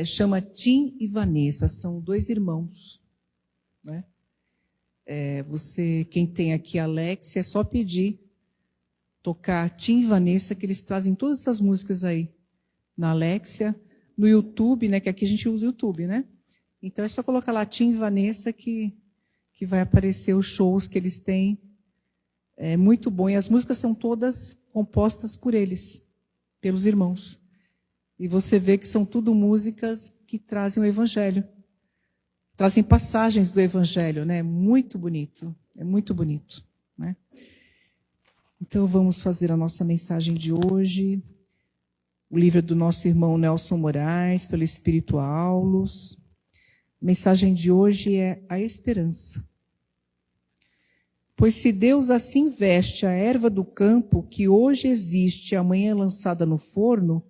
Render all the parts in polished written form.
chama Tim e Vanessa, são 2 irmãos. Né? Quem tem aqui Alex, é só pedir, tocar Tim e Vanessa, que eles trazem todas essas músicas aí na Alexia, no YouTube, né? Que aqui a gente usa o YouTube, né? Então é só colocar lá Tim e Vanessa que vai aparecer os shows que eles têm. É muito bom. E as músicas são todas compostas por eles, pelos irmãos. E você vê que são tudo músicas que trazem o Evangelho. Trazem passagens do Evangelho, né? Muito bonito. É muito bonito, né? Então vamos fazer a nossa mensagem de hoje. O livro do nosso irmão Nelson Moraes, pelo Espírito Aulos. A mensagem de hoje é a esperança. Pois se Deus assim veste a erva do campo, que hoje existe e amanhã é lançada no forno,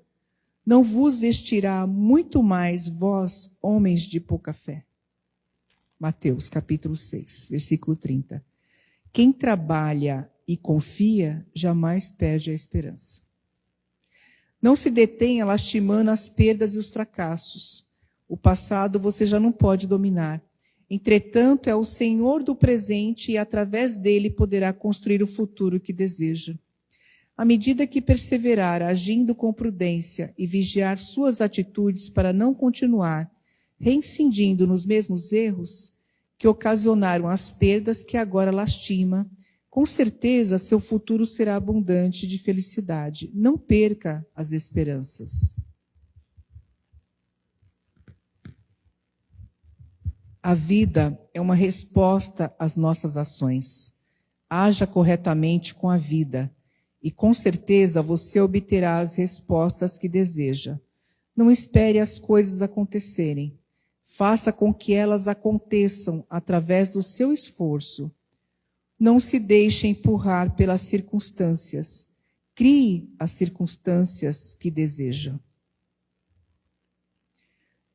não vos vestirá muito mais vós, homens de pouca fé. Mateus, capítulo 6, versículo 30. Quem trabalha e confia, jamais perde a esperança. Não se detenha lastimando as perdas e os fracassos. O passado você já não pode dominar. Entretanto, é o Senhor do presente e através dele poderá construir o futuro que deseja. À medida que perseverar agindo com prudência e vigiar suas atitudes para não continuar reincidindo nos mesmos erros que ocasionaram as perdas que agora lastima, com certeza seu futuro será abundante de felicidade. Não perca as esperanças. A vida é uma resposta às nossas ações. Haja corretamente com a vida e com certeza você obterá as respostas que deseja. Não espere as coisas acontecerem. Faça com que elas aconteçam através do seu esforço. Não se deixe empurrar pelas circunstâncias. Crie as circunstâncias que deseja.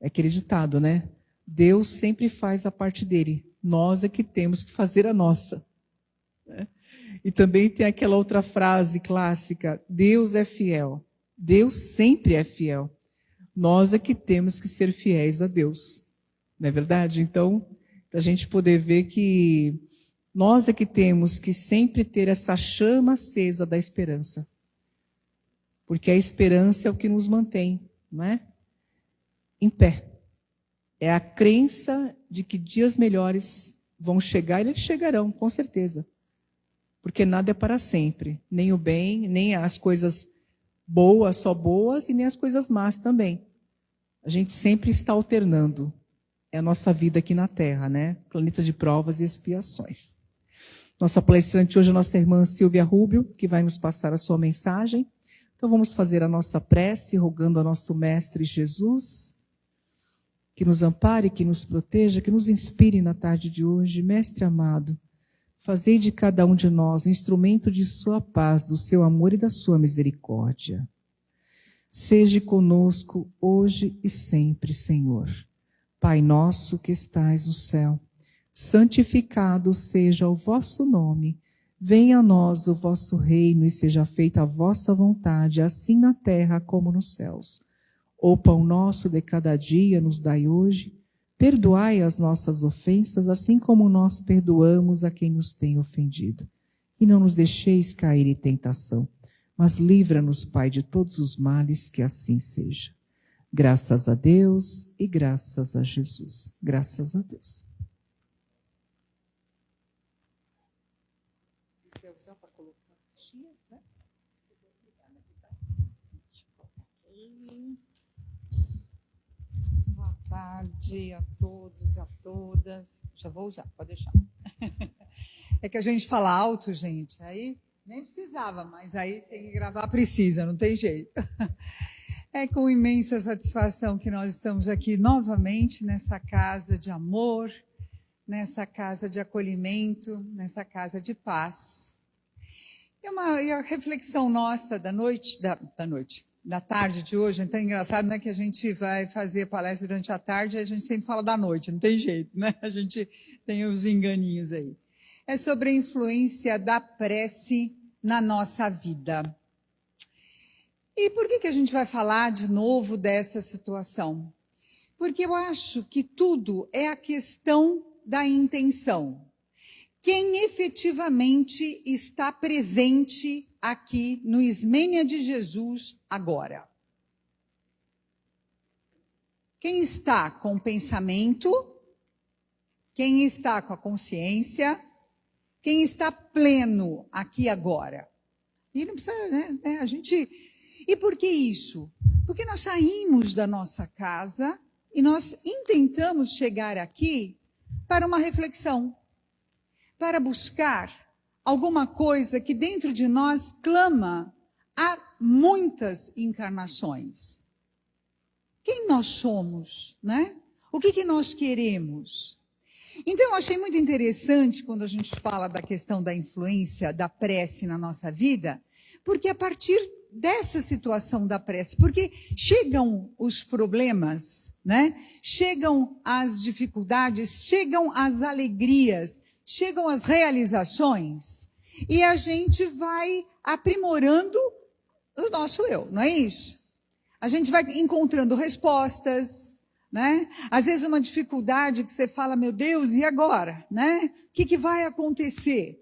É aquele ditado, né? Deus sempre faz a parte dele. Nós é que temos que fazer a nossa. Né? E também tem aquela outra frase clássica. Deus é fiel. Deus sempre é fiel. Nós é que temos que ser fiéis a Deus. Não é verdade? Então, para a gente poder ver que nós é que temos que sempre ter essa chama acesa da esperança. Porque a esperança é o que nos mantém, não é? Em pé. É a crença de que dias melhores vão chegar e eles chegarão, com certeza. Porque nada é para sempre. Nem o bem, nem as coisas boas, só boas, e nem as coisas más também. A gente sempre está alternando. É a nossa vida aqui na Terra, né? Planeta de provas e expiações. Nossa palestrante hoje é a nossa irmã Silvia Rubio, que vai nos passar a sua mensagem. Então vamos fazer a nossa prece, rogando ao nosso Mestre Jesus, que nos ampare, que nos proteja, que nos inspire na tarde de hoje. Mestre amado, fazei de cada um de nós um instrumento de sua paz, do seu amor e da sua misericórdia. Seja conosco hoje e sempre, Senhor. Pai nosso que estais no céu, santificado seja o vosso nome. Venha a nós o vosso reino e seja feita a vossa vontade, assim na terra como nos céus. O pão nosso de cada dia nos dai hoje. Perdoai as nossas ofensas, assim como nós perdoamos a quem nos tem ofendido. E não nos deixeis cair em tentação, mas livra-nos, Pai, de todos os males, que assim seja. Graças a Deus e graças a Jesus. Graças a Deus. Boa tarde a todos, a todas. Já vou usar, pode deixar. É que a gente fala alto, gente, aí nem precisava, mas aí tem que gravar, precisa, não tem jeito. É com imensa satisfação que nós estamos aqui novamente nessa casa de amor, nessa casa de acolhimento, nessa casa de paz. E a reflexão nossa da tarde de hoje, então é engraçado, né, que a gente vai fazer palestra durante a tarde e a gente sempre fala da noite, não tem jeito, né? A gente tem os enganinhos aí. É sobre a influência da prece na nossa vida. E por que a gente vai falar de novo dessa situação? Porque eu acho que tudo é a questão da intenção. Quem efetivamente está presente aqui no Ismênia de Jesus agora? Quem está com o pensamento? Quem está com a consciência? Quem está pleno aqui agora? E não precisa, né? A gente... E por que isso? Porque nós saímos da nossa casa e nós intentamos chegar aqui para uma reflexão, para buscar alguma coisa que dentro de nós clama há muitas encarnações. Quem nós somos, né? O que nós queremos? Então, eu achei muito interessante quando a gente fala da questão da influência da prece na nossa vida, porque a partir dessa situação da prece, porque chegam os problemas, né? Chegam as dificuldades, chegam as alegrias, chegam as realizações, e a gente vai aprimorando o nosso eu, não é isso? A gente vai encontrando respostas, né? Às vezes uma dificuldade que você fala, meu Deus, e agora? Né? O que vai acontecer?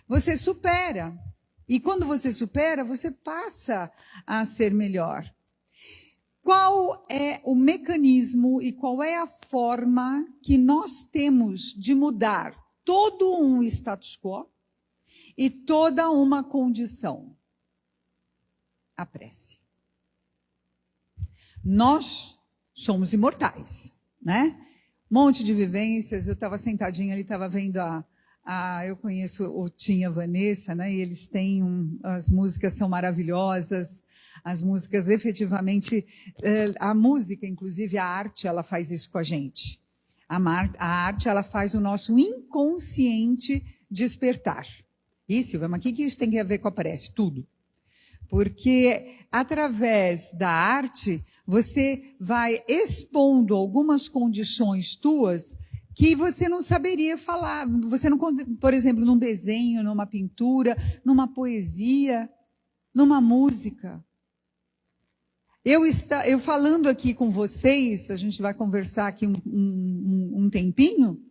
Você supera. E quando você supera, você passa a ser melhor. Qual é o mecanismo e qual é a forma que nós temos de mudar todo um status quo e toda uma condição? A prece. Nós somos imortais, né? Um monte de vivências. Eu estava sentadinha ali, estava vendo eu conheço o Tim e a Vanessa, né? E eles têm as músicas são maravilhosas. As músicas, efetivamente, a música, inclusive a arte, ela faz isso com a gente. A arte, ela faz o nosso inconsciente despertar. E, Silvia, mas o que isso tem a ver com a prece? Tudo. Porque através da arte, você vai expondo algumas condições tuas que você não saberia falar. Você não, por exemplo, num desenho, numa pintura, numa poesia, numa música. Eu falando aqui com vocês, a gente vai conversar aqui um tempinho,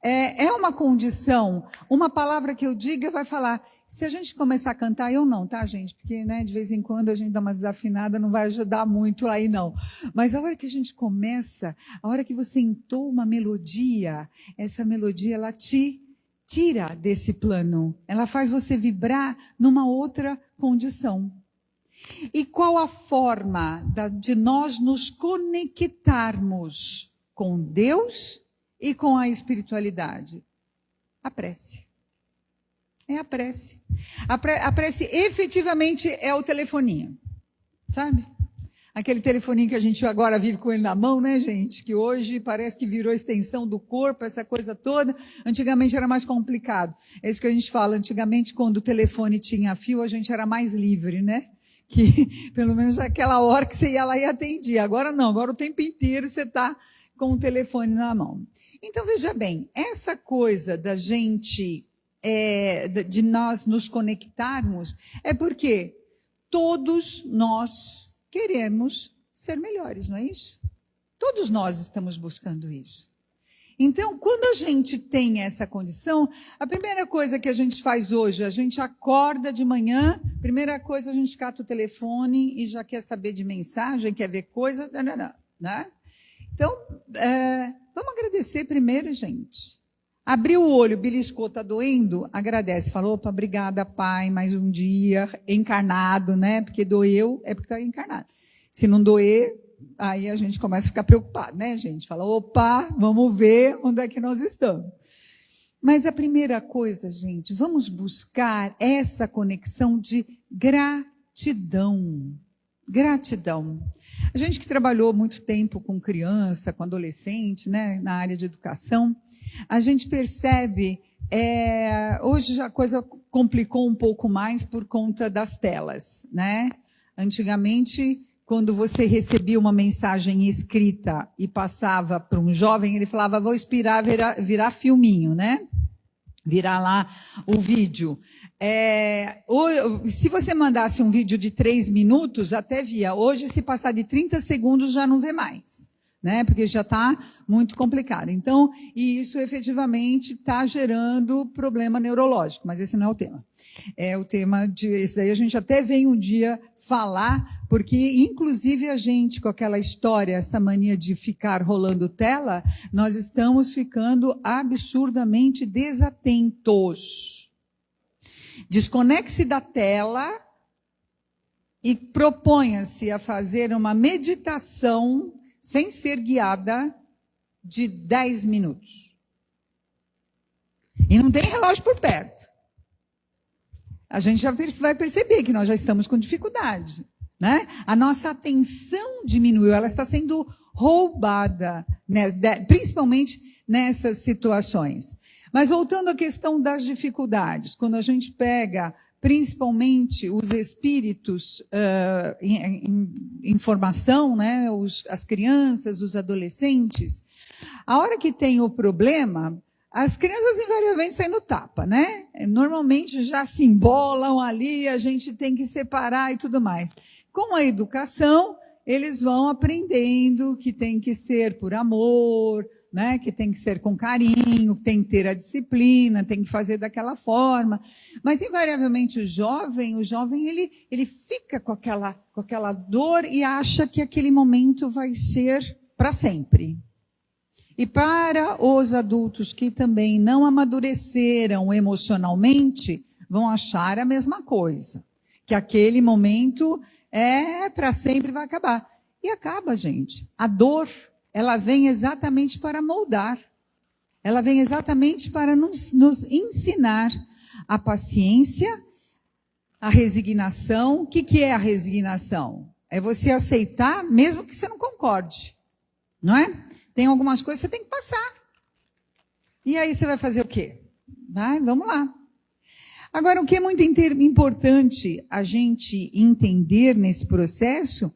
é uma condição, uma palavra que eu diga vai falar. Se a gente começar a cantar, eu não, tá, gente? Porque, né, de vez em quando a gente dá uma desafinada, não vai ajudar muito aí, não. Mas a hora que a gente começa, a hora que você entoa uma melodia, essa melodia, ela te tira desse plano. Ela faz você vibrar numa outra condição. E qual a forma de nós nos conectarmos com Deus e com a espiritualidade? A prece. É a prece. A prece efetivamente é o telefoninho, sabe? Aquele telefoninho que a gente agora vive com ele na mão, né, gente? Que hoje parece que virou extensão do corpo, essa coisa toda. Antigamente era mais complicado. É isso que a gente fala. Antigamente, quando o telefone tinha fio, a gente era mais livre, né? Que pelo menos aquela hora que você ia lá e atendia. Agora não, agora o tempo inteiro você está com o telefone na mão. Então, veja bem, essa coisa da gente... de nós nos conectarmos, é porque todos nós queremos ser melhores, não é isso? Todos nós estamos buscando isso. Então, quando a gente tem essa condição, a primeira coisa que a gente faz hoje, a gente acorda de manhã, primeira coisa a gente cata o telefone e já quer saber de mensagem, quer ver coisa, né? Então, vamos agradecer primeiro, gente. Abriu o olho, beliscou, está doendo? Agradece. Falou, opa, obrigada, Pai, mais um dia encarnado, né? Porque doeu, é porque está encarnado. Se não doer, aí a gente começa a ficar preocupado, né, gente? Fala, opa, vamos ver onde é que nós estamos. Mas a primeira coisa, gente, vamos buscar essa conexão de gratidão. Gratidão. A gente que trabalhou muito tempo com criança, com adolescente, né, na área de educação, a gente percebe, hoje já a coisa complicou um pouco mais por conta das telas, né? Antigamente, quando você recebia uma mensagem escrita e passava para um jovem, ele falava, vou esperar virar filminho, né? Virar lá o vídeo. Se você mandasse um vídeo de 3 minutos, até via. Hoje, se passar de 30 segundos, já não vê mais. né? Porque já está muito complicado. Então, e isso efetivamente está gerando problema neurológico, mas esse não é o tema. É o tema de... Esse daí a gente até vem um dia falar, porque inclusive a gente, com aquela história, essa mania de ficar rolando tela, nós estamos ficando absurdamente desatentos. Desconecte-se da tela e proponha-se a fazer uma meditação sem ser guiada de 10 minutos. E não tem relógio por perto. A gente já vai perceber que nós já estamos com dificuldade, né? A nossa atenção diminuiu, ela está sendo roubada, né? Principalmente nessas situações. Mas voltando à questão das dificuldades, quando a gente pega principalmente os espíritos em formação, né? As crianças, os adolescentes, a hora que tem o problema, as crianças invariavelmente saem no tapa, né? Normalmente já se embolam ali, a gente tem que separar e tudo mais. Com a educação, eles vão aprendendo que tem que ser por amor, né? Que tem que ser com carinho, tem que ter a disciplina, tem que fazer daquela forma. Mas, invariavelmente, o jovem ele fica com aquela dor e acha que aquele momento vai ser para sempre. E para os adultos que também não amadureceram emocionalmente, vão achar a mesma coisa. Que aquele momento é para sempre, vai acabar. E acaba, gente. A dor, ela vem exatamente para moldar. Ela vem exatamente para nos ensinar a paciência, a resignação. O que é a resignação? É você aceitar, mesmo que você não concorde. Não é? Tem algumas coisas que você tem que passar. E aí você vai fazer o quê? Vamos lá. Agora, o que é muito importante a gente entender nesse processo,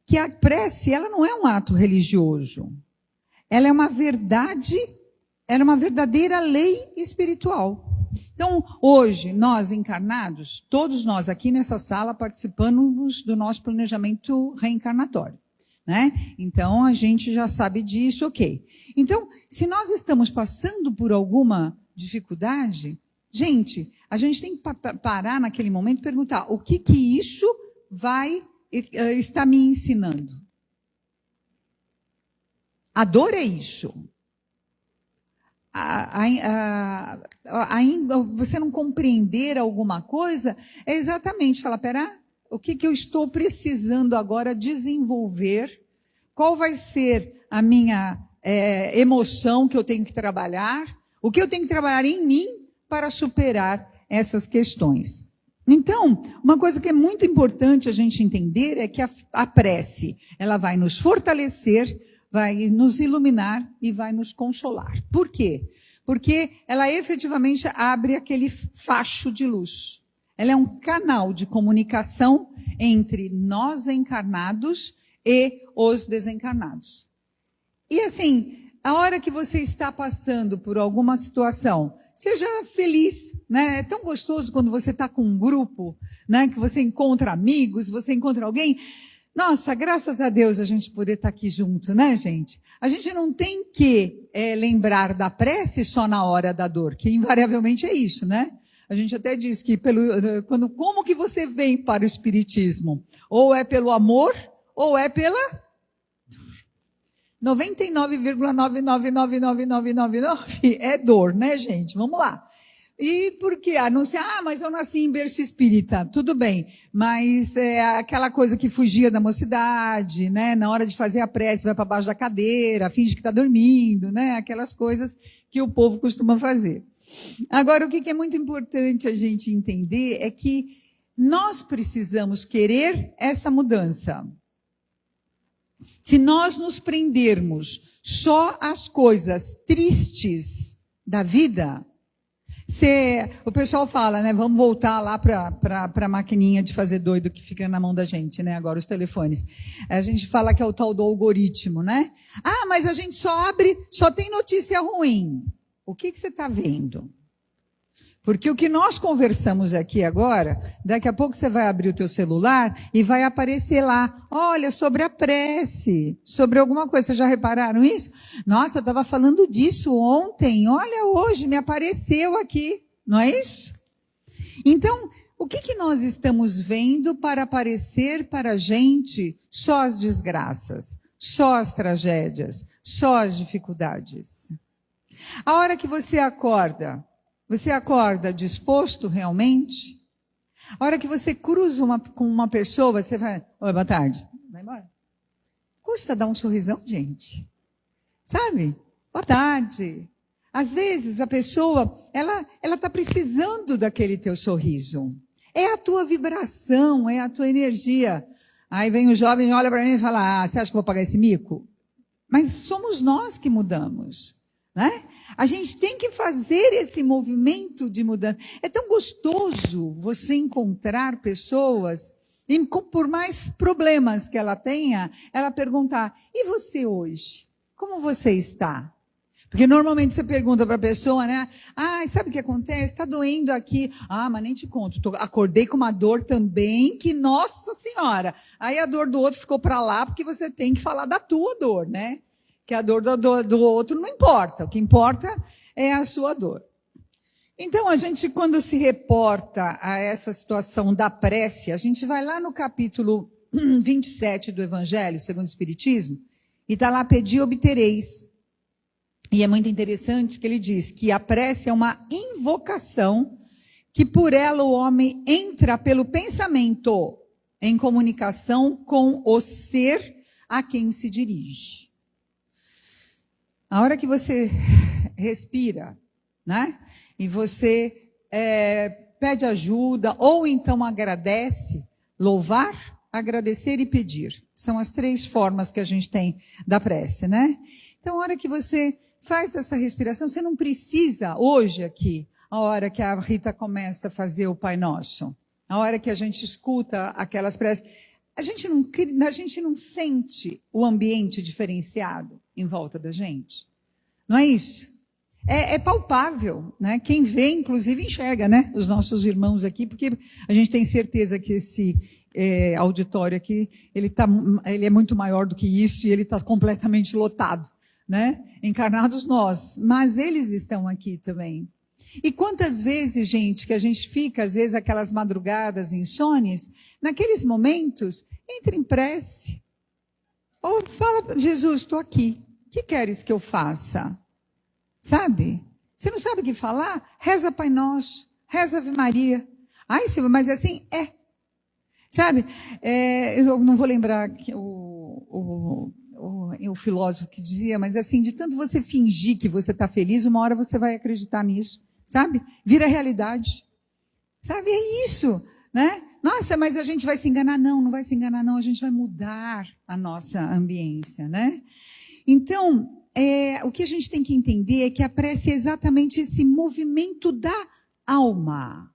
que a prece, ela não é um ato religioso. Ela é uma verdade, ela é uma verdadeira lei espiritual. Então, hoje, nós encarnados, todos nós aqui nessa sala participamos do nosso planejamento reencarnatório. Né? Então, a gente já sabe disso, ok. Então, se nós estamos passando por alguma dificuldade, gente, a gente tem que parar naquele momento e perguntar, o que isso vai estar me ensinando? A dor é isso. Ainda você não compreender alguma coisa, é exatamente falar, o que eu estou precisando agora desenvolver? Qual vai ser a minha emoção que eu tenho que trabalhar? O que eu tenho que trabalhar em mim para superar essas questões? Então, uma coisa que é muito importante a gente entender é que a prece, ela vai nos fortalecer, vai nos iluminar e vai nos consolar. Por quê? Porque ela efetivamente abre aquele facho de luz. Ela é um canal de comunicação entre nós encarnados e os desencarnados. E assim, a hora que você está passando por alguma situação, seja feliz, né? É tão gostoso quando você está com um grupo, né? Que você encontra amigos, você encontra alguém. Nossa, graças a Deus a gente poder estar aqui junto, né, gente? A gente não tem que lembrar da prece só na hora da dor, que invariavelmente é isso, né? A gente até diz que como que você vem para o espiritismo? Ou é pelo amor, ou é pela 99,999999 é dor, né, gente? Vamos lá. E por quê? Mas eu nasci em berço espírita. Tudo bem, mas é aquela coisa que fugia da mocidade, né? Na hora de fazer a prece, vai para baixo da cadeira, finge que está dormindo, né? Aquelas coisas que o povo costuma fazer. Agora, o que é muito importante a gente entender é que nós precisamos querer essa mudança. Se nós nos prendermos só às coisas tristes da vida, o pessoal fala, né? Vamos voltar lá para a maquininha de fazer doido que fica na mão da gente, né? Agora os telefones. A gente fala que é o tal do algoritmo, né? Mas a gente só tem notícia ruim. O que você está vendo? Porque o que nós conversamos aqui agora, daqui a pouco você vai abrir o teu celular e vai aparecer lá, olha, sobre a prece, sobre alguma coisa. Vocês já repararam isso? Nossa, eu estava falando disso ontem, olha, hoje me apareceu aqui, não é isso? Então, o que nós estamos vendo para aparecer para a gente só as desgraças, só as tragédias, só as dificuldades? A hora que você acorda disposto realmente? A hora que você cruza com uma pessoa, você vai, oi, boa tarde, vai embora. Custa dar um sorrisão, gente. Sabe? Boa tarde. Às vezes a pessoa, ela está precisando daquele teu sorriso. É a tua vibração, é a tua energia. Aí vem o jovem, olha para mim e fala, você acha que eu vou pagar esse mico? Mas somos nós que mudamos. Né? A gente tem que fazer esse movimento de mudança. É tão gostoso você encontrar pessoas, e por mais problemas que ela tenha, ela perguntar, e você hoje? Como você está? Porque normalmente você pergunta para a pessoa, né? Sabe o que acontece? Está doendo aqui. Mas nem te conto. Acordei com uma dor também que, nossa senhora. Aí a dor do outro ficou para lá, porque você tem que falar da tua dor, né? Que a dor do outro não importa. O que importa é a sua dor. Então, a gente, quando se reporta a essa situação da prece, a gente vai lá no capítulo 27 do Evangelho, segundo o Espiritismo, e está lá, pedi e obtereis. E é muito interessante que ele diz que a prece é uma invocação que por ela o homem entra pelo pensamento em comunicação com o ser a quem se dirige. A hora que você respira, né? E você pede ajuda, ou então agradece, louvar, agradecer e pedir. São as 3 formas que a gente tem da prece, né? Então, a hora que você faz essa respiração, você não precisa, hoje aqui, a hora que a Rita começa a fazer o Pai Nosso, a hora que a gente escuta aquelas preces, a gente não sente o ambiente diferenciado em volta da gente. Não é isso? É palpável, né? Quem vê, inclusive, enxerga, né? Os nossos irmãos aqui, porque a gente tem certeza que esse auditório aqui, ele é muito maior do que isso e ele está completamente lotado, né? Encarnados nós, mas eles estão aqui também. E quantas vezes, gente, que a gente fica, às vezes, aquelas madrugadas insones, naqueles momentos, entra em prece. Ou fala, Jesus, estou aqui. O que queres que eu faça? Sabe? Você não sabe o que falar? Reza Pai Nosso, reza Ave Maria. Silvia, mas assim, Sabe? Eu não vou lembrar o filósofo que dizia, mas assim, de tanto você fingir que você está feliz, uma hora você vai acreditar nisso. Sabe? Vira realidade. Sabe? É isso, né? Nossa, mas a gente vai se enganar? Não, não vai se enganar não, a gente vai mudar a nossa ambiência, né? Então, o que a gente tem que entender é que a prece é exatamente esse movimento da alma.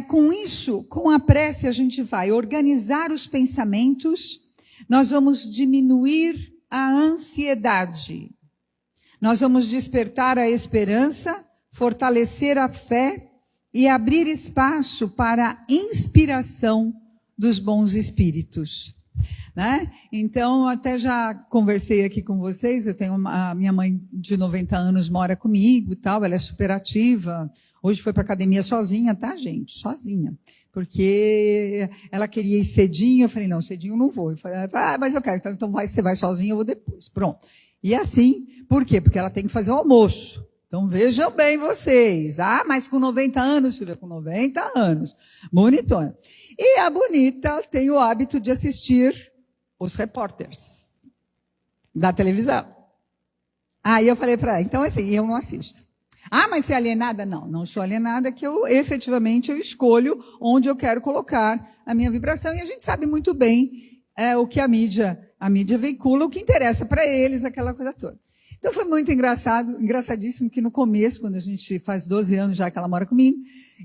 Com isso, com a prece, a gente vai organizar os pensamentos, nós vamos diminuir a ansiedade, nós vamos despertar a esperança, fortalecer a fé e abrir espaço para a inspiração dos bons espíritos. Né? Então, até já conversei aqui com vocês, a minha mãe de 90 anos mora comigo e tal, ela é super ativa, hoje foi para a academia sozinha, tá, gente? Sozinha, porque ela queria ir cedinho, eu falei, não, cedinho eu não vou. Eu falei, mas eu quero, então você vai sozinha, eu vou depois, pronto. E assim, por quê? Porque ela tem que fazer o almoço. Então, vejam bem vocês. Mas com 90 anos, Silvia, com 90 anos. Bonitona. E a bonita tem o hábito de assistir os repórteres da televisão. Aí eu falei para ela, então assim, eu não assisto. Mas você é alienada? Não, não sou alienada, que eu efetivamente escolho onde eu quero colocar a minha vibração. E a gente sabe muito bem o que a mídia veicula, o que interessa para eles, aquela coisa toda. Então foi muito engraçadíssimo que no começo, quando a gente faz 12 anos já que ela mora comigo,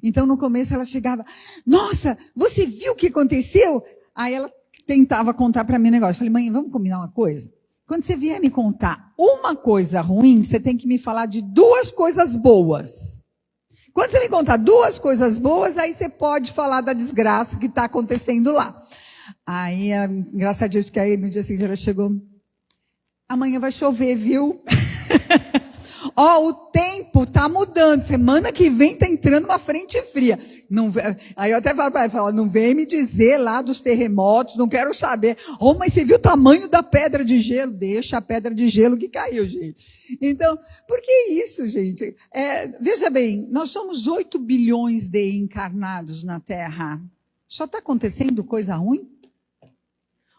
então no começo ela chegava, nossa, você viu o que aconteceu? Aí ela tentava contar para mim um negócio. Eu falei, mãe, vamos combinar uma coisa? Quando você vier me contar uma coisa ruim, você tem que me falar de 2 coisas boas. Quando você me contar 2 coisas boas, aí você pode falar da desgraça que está acontecendo lá. Aí, engraçadinho, porque aí no dia seguinte ela chegou, amanhã vai chover, viu? O tempo tá mudando, semana que vem tá entrando uma frente fria. Não, aí eu até falo para ela, não vem me dizer lá dos terremotos, não quero saber. Mas você viu o tamanho da pedra de gelo? Deixa a pedra de gelo que caiu, gente. Então, por que isso, gente? Veja bem, nós somos 8 bilhões de encarnados na Terra. Só está acontecendo coisa ruim?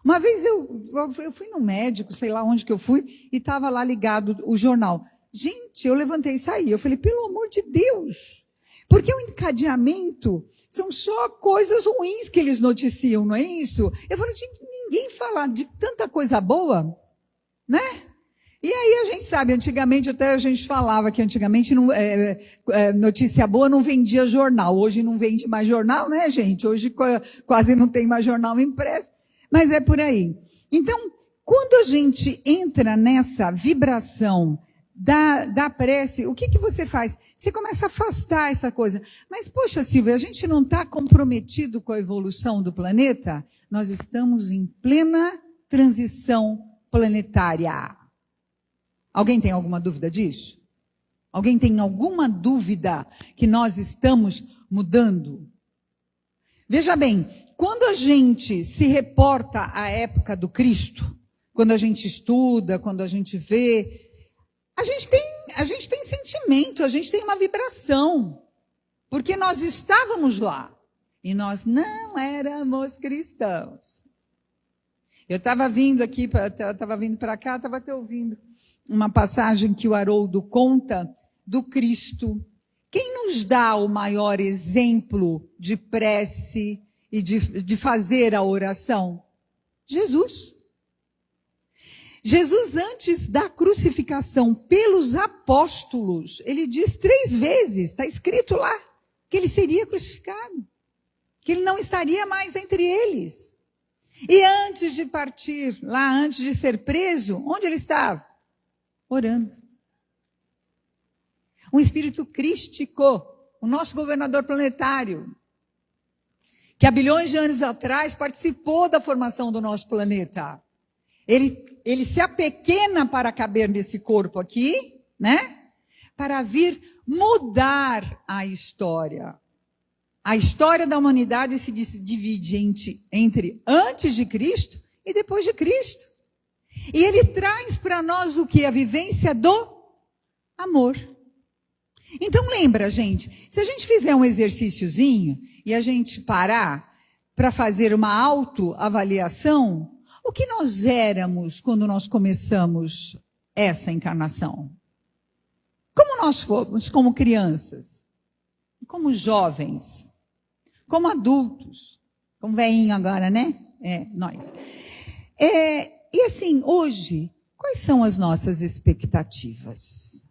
Uma vez eu fui no médico, sei lá onde que eu fui, e estava lá ligado o jornal. Gente, eu levantei e saí. Eu falei, pelo amor de Deus. Porque o encadeamento são só coisas ruins que eles noticiam, não é isso? Eu falei, gente, ninguém fala de tanta coisa boa, né? E aí a gente sabe, antigamente até a gente falava que antigamente notícia boa não vendia jornal. Hoje não vende mais jornal, né, gente? Hoje quase não tem mais jornal impresso. Mas é por aí. Então, quando a gente entra nessa vibração da prece, o que você faz? Você começa a afastar essa coisa. Mas, poxa, Silvia, a gente não está comprometido com a evolução do planeta? Nós estamos em plena transição planetária. Alguém tem alguma dúvida disso? Alguém tem alguma dúvida que nós estamos mudando? Veja bem, quando a gente se reporta à época do Cristo, quando a gente estuda, quando a gente vê, a gente tem sentimento, a gente tem uma vibração, porque nós estávamos lá e nós não éramos cristãos. Eu estava vindo aqui, estava vindo para cá, estava até ouvindo uma passagem que o Haroldo conta do Cristo. Quem nos dá o maior exemplo de prece e de fazer a oração? Jesus. Jesus, antes da crucificação pelos apóstolos, ele diz 3 vezes, está escrito lá, que ele seria crucificado, que ele não estaria mais entre eles. E antes de partir, lá antes de ser preso, onde ele estava? Orando. Um espírito crístico, o nosso governador planetário, que há bilhões de anos atrás participou da formação do nosso planeta. Ele se apequena para caber nesse corpo aqui, né? Para vir mudar a história. A história da humanidade se divide entre antes de Cristo e depois de Cristo. E ele traz para nós o que? A vivência do amor. Então lembra, gente, se a gente fizer um exercíciozinho e a gente parar para fazer uma autoavaliação, o que nós éramos quando nós começamos essa encarnação? Como nós fomos como crianças, como jovens, como adultos, como velhinho agora, né? Nós. E assim, hoje, quais são as nossas expectativas?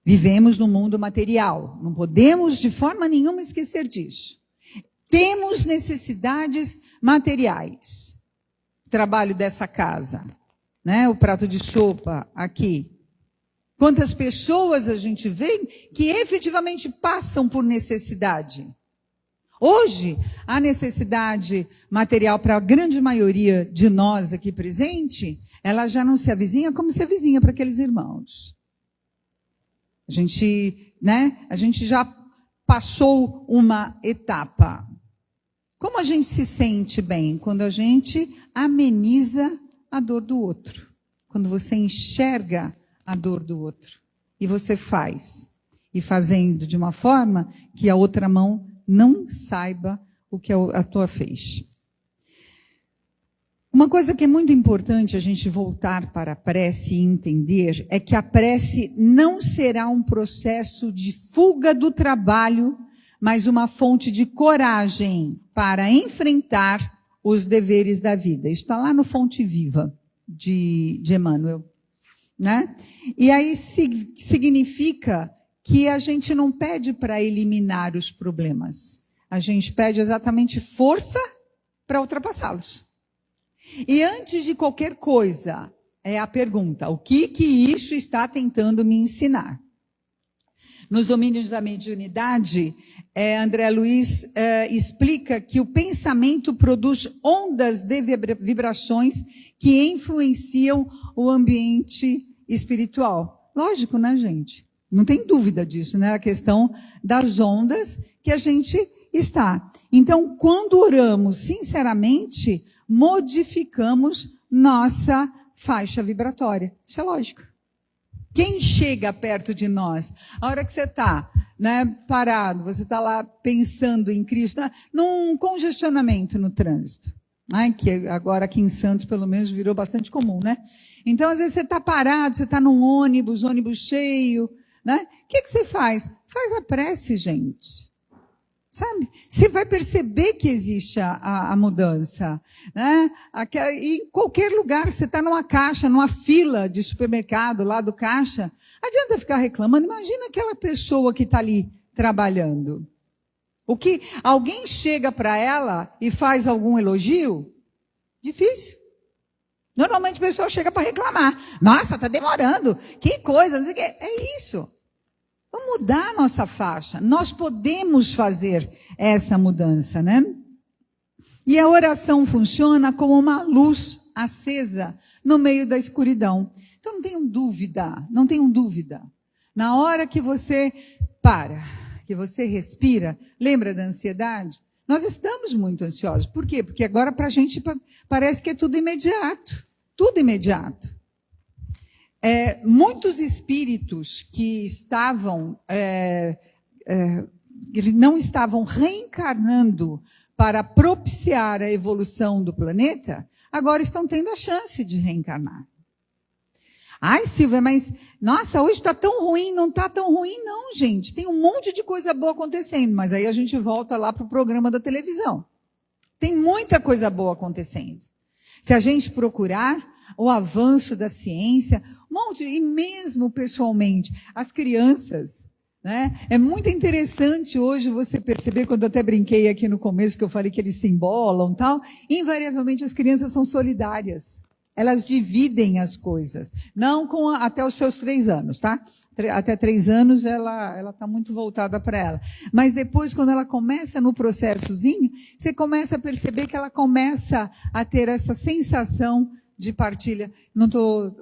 Vivemos no mundo material, não podemos de forma nenhuma esquecer disso. Temos necessidades materiais. O trabalho dessa casa, né? O prato de sopa aqui. Quantas pessoas a gente vê que efetivamente passam por necessidade? Hoje, a necessidade material para a grande maioria de nós aqui presente, ela já não se avizinha como se avizinha para aqueles irmãos. A gente já passou uma etapa. Como a gente se sente bem? Quando a gente ameniza a dor do outro. Quando você enxerga a dor do outro. E você faz. E fazendo de uma forma que a outra mão não saiba o que a tua fez. Uma coisa que é muito importante a gente voltar para a prece e entender é que a prece não será um processo de fuga do trabalho, mas uma fonte de coragem para enfrentar os deveres da vida. Isso está lá no Fonte Viva de Emmanuel, né? E aí significa que a gente não pede para eliminar os problemas. A gente pede exatamente força para ultrapassá-los. E antes de qualquer coisa, é a pergunta, o que isso está tentando me ensinar? Nos domínios da mediunidade, André Luiz explica que o pensamento produz ondas de vibrações que influenciam o ambiente espiritual. Lógico, né, gente? Não tem dúvida disso, né? A questão das ondas que a gente está. Então, quando oramos sinceramente, modificamos nossa faixa vibratória. Isso é lógico. Quem chega perto de nós? A hora que você está, né, parado, você está lá pensando em Cristo, num congestionamento no trânsito, né, que agora aqui em Santos, pelo menos, virou bastante comum, né? Então, às vezes você está parado, você está num ônibus cheio, né? O que você faz? Faz a prece, gente. Sabe? Você vai perceber que existe a mudança, né? Em qualquer lugar, você está numa caixa, numa fila de supermercado, lá do caixa, adianta ficar reclamando. Imagina aquela pessoa que está ali trabalhando. Alguém chega para ela e faz algum elogio? Difícil. Normalmente a pessoa chega para reclamar. Nossa, está demorando. Que coisa, não sei o quê. É isso. Vamos mudar a nossa faixa. Nós podemos fazer essa mudança, né? E a oração funciona como uma luz acesa no meio da escuridão. Então não tenham dúvida. Na hora que você para, que você respira, lembra da ansiedade? Nós estamos muito ansiosos. Por quê? Porque agora para a gente parece que é tudo imediato. Tudo imediato. Muitos espíritos que não estavam reencarnando para propiciar a evolução do planeta, agora estão tendo a chance de reencarnar. Ai, Silvia, mas, nossa, hoje está tão ruim. Não está tão ruim, não, gente. Tem um monte de coisa boa acontecendo, mas aí a gente volta lá para o programa da televisão. Tem muita coisa boa acontecendo. Se a gente procurar o avanço da ciência, e mesmo pessoalmente, as crianças, né? É muito interessante hoje você perceber, quando eu até brinquei aqui no começo, que eu falei que eles se embolam e tal, invariavelmente as crianças são solidárias. Elas dividem as coisas. Não até os seus 3 anos, tá? Até 3 anos ela está muito voltada para ela. Mas depois, quando ela começa no processozinho, você começa a perceber que ela começa a ter essa sensação de partilha.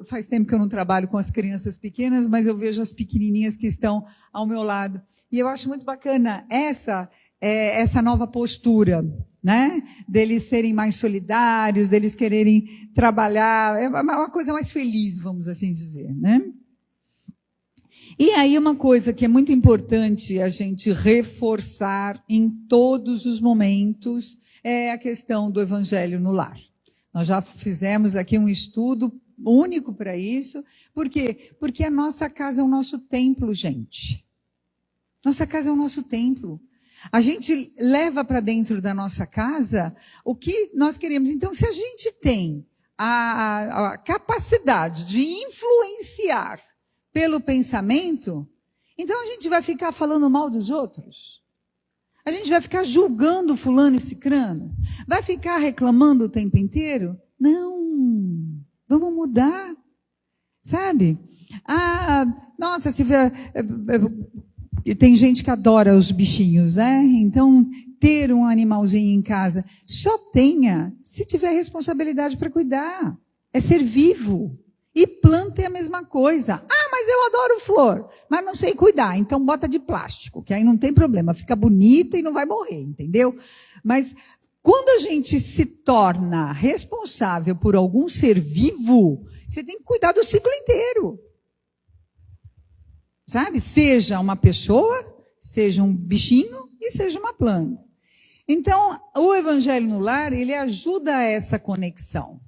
Faz tempo que eu não trabalho com as crianças pequenas, mas eu vejo as pequenininhas que estão ao meu lado. E eu acho muito bacana essa nova postura, né? Deles serem mais solidários, deles quererem trabalhar. É uma coisa mais feliz, vamos assim dizer, né? E aí uma coisa que é muito importante a gente reforçar em todos os momentos é a questão do Evangelho no lar. Nós já fizemos aqui um estudo único para isso. Por quê? Porque a nossa casa é o nosso templo, gente. Nossa casa é o nosso templo. A gente leva para dentro da nossa casa o que nós queremos. Então, se a gente tem a capacidade de influenciar pelo pensamento, então a gente vai ficar falando mal dos outros. A gente vai ficar julgando fulano e cicrano? Vai ficar reclamando o tempo inteiro? Não. Vamos mudar. Sabe? Nossa, tem gente que adora os bichinhos, né? Então, ter um animalzinho em casa, só tenha se tiver responsabilidade para cuidar. É ser vivo. E planta é a mesma coisa. Mas eu adoro flor, mas não sei cuidar, então bota de plástico, que aí não tem problema, fica bonita e não vai morrer, entendeu? Mas quando a gente se torna responsável por algum ser vivo, você tem que cuidar do ciclo inteiro. Sabe? Seja uma pessoa, seja um bichinho e seja uma planta. Então, o Evangelho no Lar, ele ajuda a essa conexão.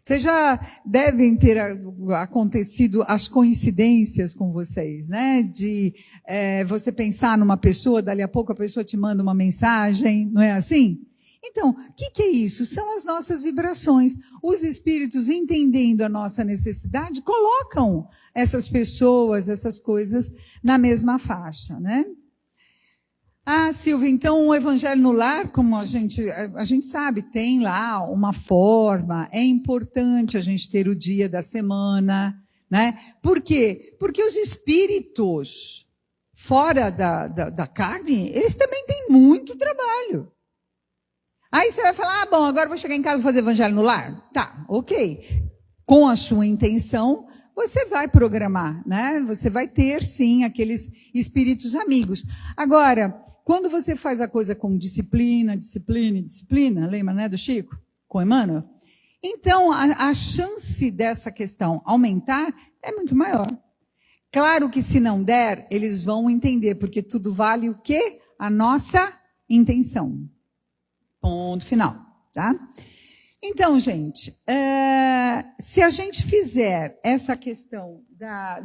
Vocês já devem ter acontecido as coincidências com vocês, né? De você pensar numa pessoa, dali a pouco a pessoa te manda uma mensagem, não é assim? Então, o que é isso? São as nossas vibrações. Os espíritos, entendendo a nossa necessidade, colocam essas pessoas, essas coisas na mesma faixa, né? Silvia, então o Evangelho no Lar, como a gente sabe, tem lá uma forma, é importante a gente ter o dia da semana, né? Por quê? Porque os espíritos fora da carne, eles também têm muito trabalho. Aí você vai falar, bom, agora eu vou chegar em casa e fazer evangelho no lar? Tá, ok. Com a sua intenção, você vai programar, né? Você vai ter, sim, aqueles espíritos amigos. Agora, quando você faz a coisa com disciplina, lembra, né, do Chico? Com Emmanuel? Então, a chance dessa questão aumentar é muito maior. Claro que se não der, eles vão entender, porque tudo vale o quê? A nossa intenção. Ponto final, tá? Então, gente, se a gente fizer essa questão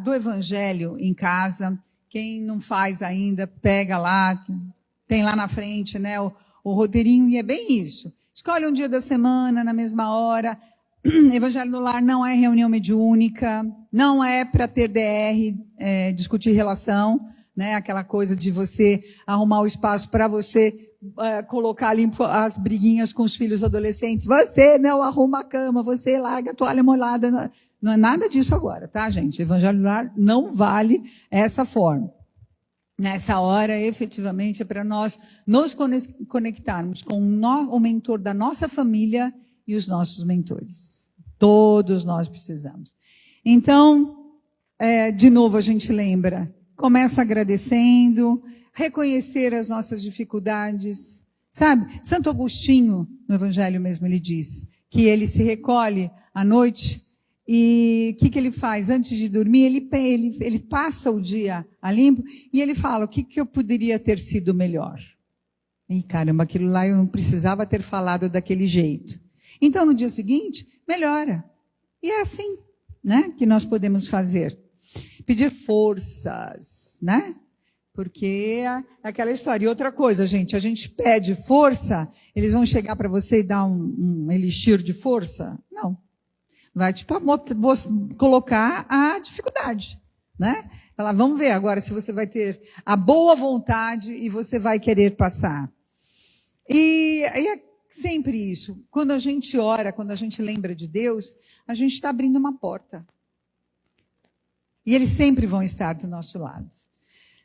do evangelho em casa, quem não faz ainda, pega lá, tem lá na frente, né, o roteirinho, e é bem isso. Escolhe um dia da semana, na mesma hora. Evangelho no lar não é reunião mediúnica, não é para ter DR, discutir relação, né, aquela coisa de você arrumar o espaço para você colocar ali as briguinhas com os filhos adolescentes. Você não arruma a cama, você larga a toalha molhada. Não é nada disso agora, tá, gente? Evangelho no lar não vale essa forma. Nessa hora, efetivamente, é para nós nos conectarmos com o mentor da nossa família e os nossos mentores. Todos nós precisamos. Então, de novo, a gente lembra, começa agradecendo, reconhecer as nossas dificuldades. Sabe, Santo Agostinho, no Evangelho mesmo, ele diz que ele se recolhe à noite e o que ele faz? Antes de dormir, ele passa o dia a limpo e ele fala, o que eu poderia ter sido melhor? E caramba, aquilo lá eu não precisava ter falado daquele jeito. Então, no dia seguinte, melhora. E é assim, né, que nós podemos fazer. Pedir forças, né? Porque é aquela história. E outra coisa, gente, a gente pede força, eles vão chegar para você e dar um elixir de força? Não. Vai, tipo, colocar a dificuldade, né? Falar, vamos ver agora se você vai ter a boa vontade e você vai querer passar. E é sempre isso. Quando a gente ora, quando a gente lembra de Deus, a gente está abrindo uma porta. E eles sempre vão estar do nosso lado.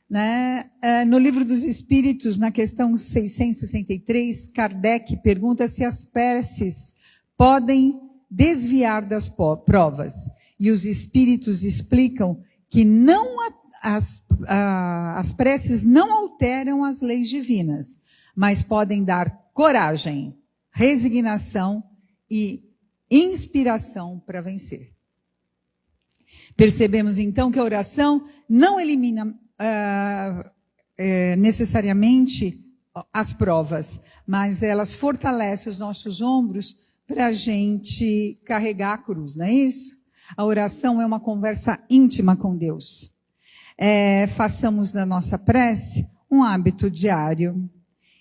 Né? No Livro dos Espíritos, na questão 663, Kardec pergunta se as preces podem desviar das provas. E os espíritos explicam que as preces não alteram as leis divinas, mas podem dar coragem, resignação e inspiração para vencer. Percebemos então que a oração não elimina necessariamente as provas, mas elas fortalecem os nossos ombros para a gente carregar a cruz, não é isso? A oração é uma conversa íntima com Deus. Façamos da nossa prece um hábito diário.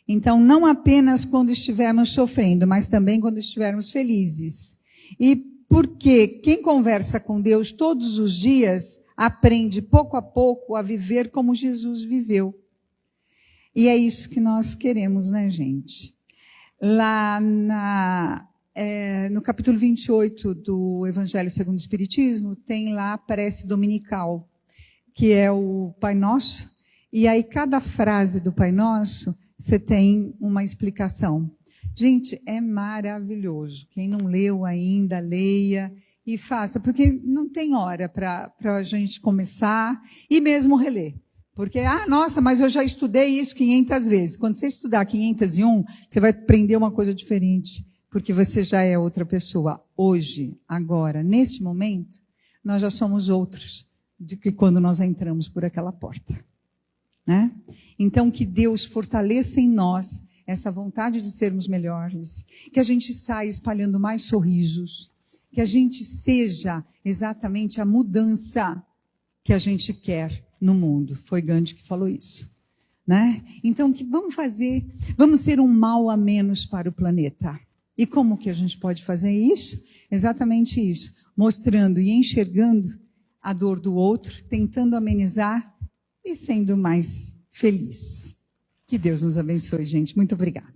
Então, não apenas quando estivermos sofrendo, mas também quando estivermos felizes. E porque quem conversa com Deus todos os dias aprende pouco a pouco a viver como Jesus viveu. E é isso que nós queremos, né, gente? Lá no capítulo 28 do Evangelho segundo o Espiritismo, tem lá a prece dominical, que é o Pai Nosso. E aí, cada frase do Pai Nosso, você tem uma explicação. Gente, é maravilhoso. Quem não leu ainda, leia e faça, porque não tem hora para a gente começar e mesmo reler. Porque, nossa, mas eu já estudei isso 500 vezes. Quando você estudar 501, você vai aprender uma coisa diferente, porque você já é outra pessoa. Hoje, agora, neste momento, nós já somos outros do que quando nós entramos por aquela porta. Né? Então, que Deus fortaleça em nós essa vontade de sermos melhores, que a gente saia espalhando mais sorrisos, que a gente seja exatamente a mudança que a gente quer no mundo. Foi Gandhi que falou isso. Né? Então, que vamos ser um mal a menos para o planeta. E como que a gente pode fazer isso? Exatamente isso, mostrando e enxergando a dor do outro, tentando amenizar e sendo mais feliz. Que Deus nos abençoe, gente. Muito obrigada.